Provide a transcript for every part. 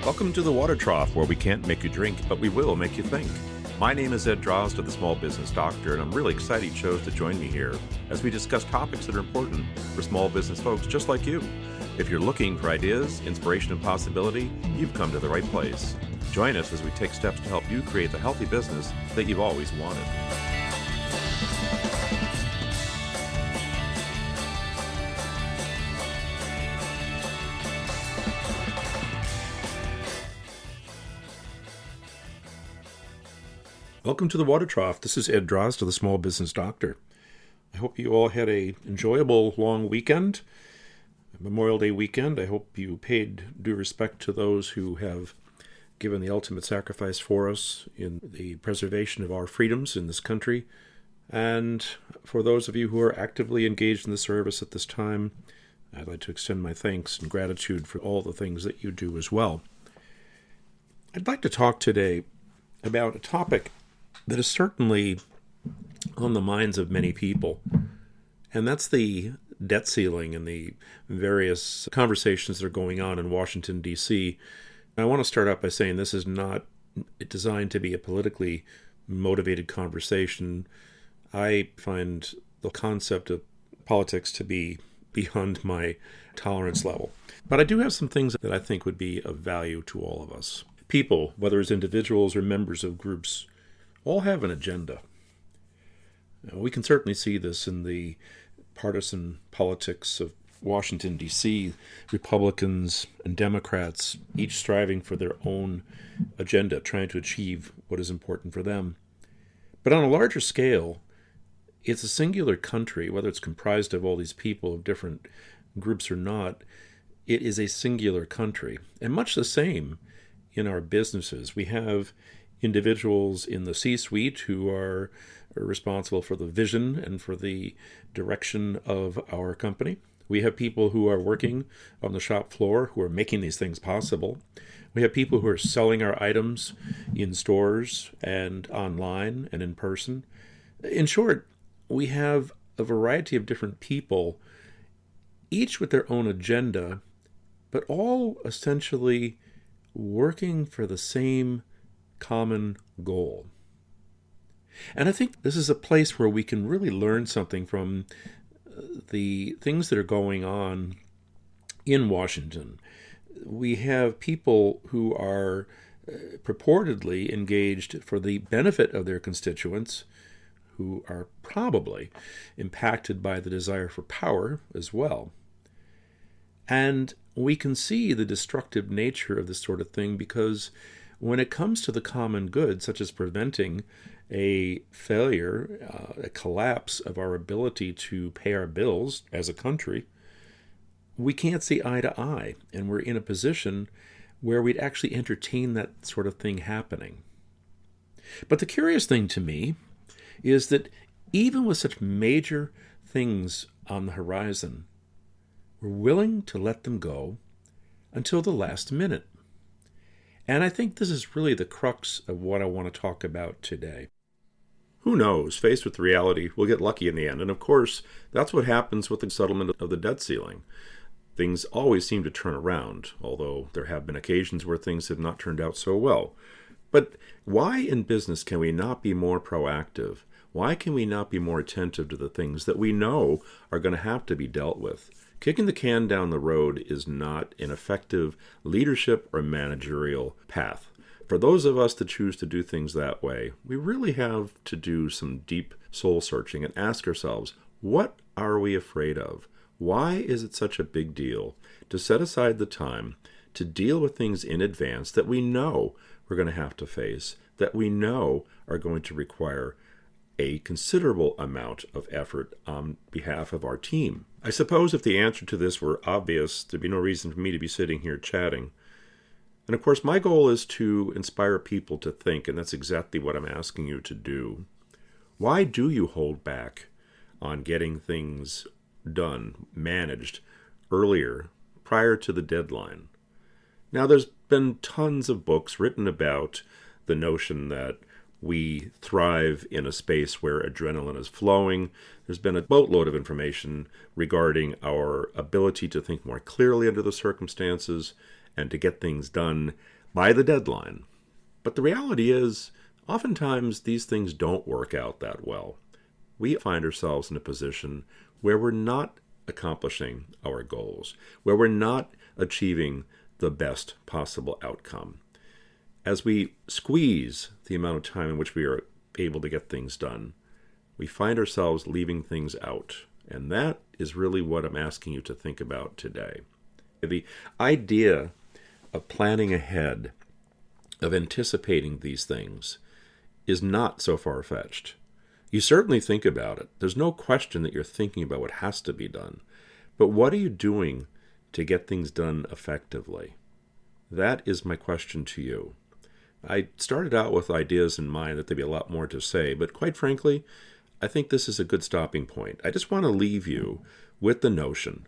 Welcome to the Water Trough, where we can't make you drink, but we will make you think. My name is Ed Drozd, the Small Business Doctor, and I'm really excited you chose to join me here as we discuss topics that are important for small business folks just like you. If you're looking for ideas, inspiration, and possibility, you've come to the right place. Join us as we take steps to help you create the healthy business that you've always wanted. Welcome to the Water Trough. This is Ed Drozd, the Small Business Doctor. I hope you all had an enjoyable long weekend, Memorial Day weekend. I hope you paid due respect to those who have given the ultimate sacrifice for us in the preservation of our freedoms in this country. And for those of you who are actively engaged in the service at this time, I'd like to extend my thanks and gratitude for all the things that you do as well. I'd like to talk today about a topic that is certainly on the minds of many people, and that's the debt ceiling and the various conversations that are going on in Washington, D.C. I want to start out by saying this is not designed to be a politically motivated conversation. I find the concept of politics to be beyond my tolerance level. But I do have some things that I think would be of value to all of us. People, whether as individuals or members of groups, all have an agenda. We can certainly see this in the partisan politics of Washington, D.C., Republicans and Democrats, each striving for their own agenda, trying to achieve what is important for them. But on a larger scale, it's a singular country, whether it's comprised of all these people of different groups or not, it is a singular country. And much the same in our businesses. We have individuals in the C-suite who are responsible for the vision and for the direction of our company. We have people who are working on the shop floor who are making these things possible. We have people who are selling our items in stores and online and in person. In short, we have a variety of different people, each with their own agenda, but all essentially working for the same common goal. And I think this is a place where we can really learn something from the things that are going on in Washington. We have people who are purportedly engaged for the benefit of their constituents, who are probably impacted by the desire for power as well. And we can see the destructive nature of this sort of thing because when it comes to the common good, such as preventing a failure, a collapse of our ability to pay our bills as a country, we can't see eye to eye, and we're in a position where we'd actually entertain that sort of thing happening. But the curious thing to me is that even with such major things on the horizon, we're willing to let them go until the last minute. And I think this is really the crux of what I want to talk about today. Who knows? Faced with reality, we'll get lucky in the end. And of course, that's what happens with the settlement of the debt ceiling. Things always seem to turn around, although there have been occasions where things have not turned out so well. But why in business can we not be more proactive? Why can we not be more attentive to the things that we know are going to have to be dealt with? Kicking the can down the road is not an effective leadership or managerial path. For those of us that choose to do things that way, we really have to do some deep soul searching and ask ourselves, what are we afraid of? Why is it such a big deal to set aside the time to deal with things in advance that we know we're going to have to face, that we know are going to require a considerable amount of effort on behalf of our team? I suppose if the answer to this were obvious, there'd be no reason for me to be sitting here chatting. And of course, my goal is to inspire people to think, and that's exactly what I'm asking you to do. Why do you hold back on getting things done, managed, earlier, prior to the deadline? Now, there's been tons of books written about the notion that we thrive in a space where adrenaline is flowing. There's been a boatload of information regarding our ability to think more clearly under the circumstances and to get things done by the deadline. But the reality is, oftentimes these things don't work out that well. We find ourselves in a position where we're not accomplishing our goals, where we're not achieving the best possible outcome. As we squeeze the amount of time in which we are able to get things done, we find ourselves leaving things out. And that is really what I'm asking you to think about today. The idea of planning ahead, of anticipating these things, is not so far-fetched. You certainly think about it. There's no question that you're thinking about what has to be done. But what are you doing to get things done effectively? That is my question to you. I started out with ideas in mind that there'd be a lot more to say, but quite frankly, I think this is a good stopping point. I just want to leave you with the notion,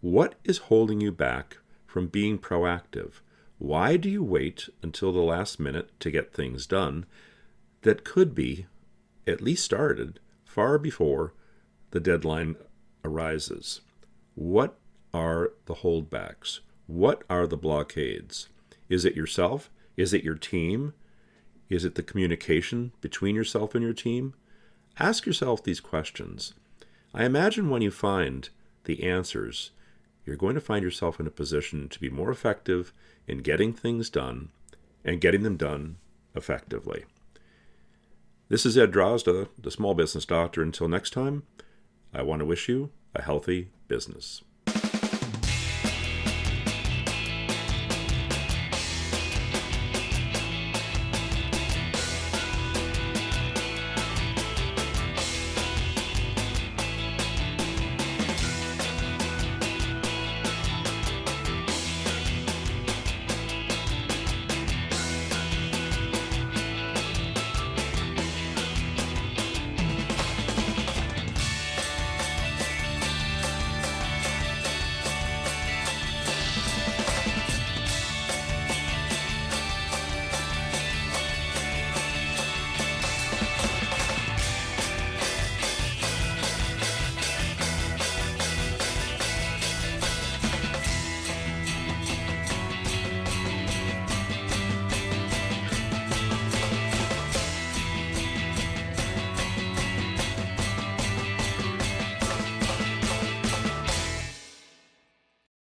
what is holding you back from being proactive? Why do you wait until the last minute to get things done that could be at least started far before the deadline arises? What are the holdbacks? What are the blockades? Is it yourself? Is it your team? Is it the communication between yourself and your team? Ask yourself these questions. I imagine when you find the answers, you're going to find yourself in a position to be more effective in getting things done and getting them done effectively. This is Ed Drozda, the Small Business Doctor. Until next time, I want to wish you a healthy business.